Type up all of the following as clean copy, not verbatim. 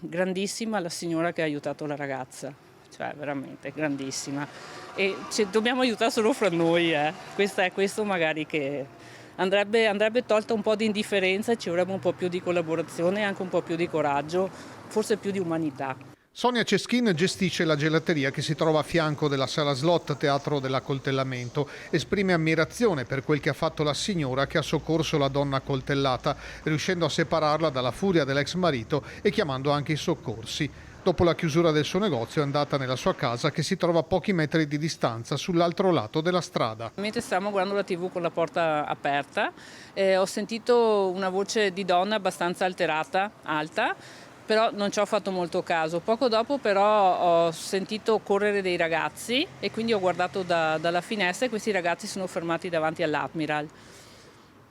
grandissima la signora che ha aiutato la ragazza, cioè veramente grandissima. E dobbiamo aiutare solo fra noi, eh. Questo magari che andrebbe tolta un po' di indifferenza e ci vorrebbe un po' più di collaborazione e anche un po' più di coraggio, forse più di umanità. Sonia Ceschin gestisce la gelateria che si trova a fianco della sala slot Teatro dell'Accoltellamento. Esprime ammirazione per quel che ha fatto la signora che ha soccorso la donna accoltellata, riuscendo a separarla dalla furia dell'ex marito e chiamando anche i soccorsi. Dopo la chiusura del suo negozio è andata nella sua casa che si trova a pochi metri di distanza sull'altro lato della strada. Mentre stavamo guardando la TV con la porta aperta, ho sentito una voce di donna abbastanza alterata, alta, però non ci ho fatto molto caso. Poco dopo però ho sentito correre dei ragazzi e quindi ho guardato dalla finestra e questi ragazzi sono fermati davanti all'Admiral.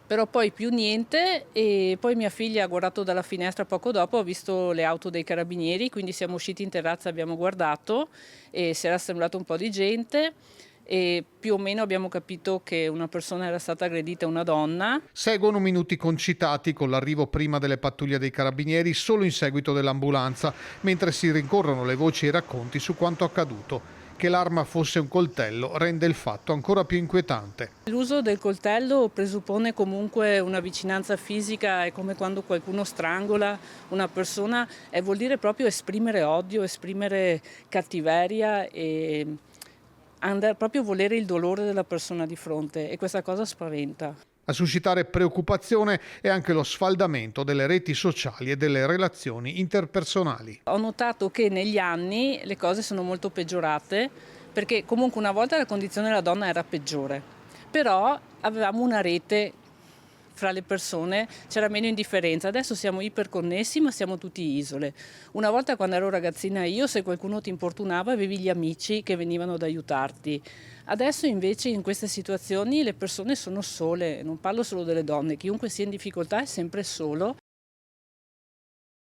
Però poi più niente, e poi mia figlia ha guardato dalla finestra poco dopo, ha visto le auto dei carabinieri, quindi siamo usciti in terrazza, abbiamo guardato e si era assemblato un po' di gente e più o meno abbiamo capito che una persona era stata aggredita, una donna. Seguono minuti concitati con l'arrivo prima delle pattuglie dei carabinieri solo in seguito dell'ambulanza, mentre si rincorrono le voci e i racconti su quanto accaduto. Che l'arma fosse un coltello rende il fatto ancora più inquietante. L'uso del coltello presuppone comunque una vicinanza fisica, è come quando qualcuno strangola una persona, e vuol dire proprio esprimere odio, esprimere cattiveria e andare proprio a volere il dolore della persona di fronte, e questa cosa spaventa. A suscitare preoccupazione è anche lo sfaldamento delle reti sociali e delle relazioni interpersonali. Ho notato che negli anni le cose sono molto peggiorate, perché comunque una volta la condizione della donna era peggiore, però avevamo una rete fra le persone, c'era meno indifferenza. Adesso siamo iperconnessi ma siamo tutti isole. Una volta, quando ero ragazzina io, se qualcuno ti importunava avevi gli amici che venivano ad aiutarti. Adesso invece in queste situazioni le persone sono sole, non parlo solo delle donne, chiunque sia in difficoltà è sempre solo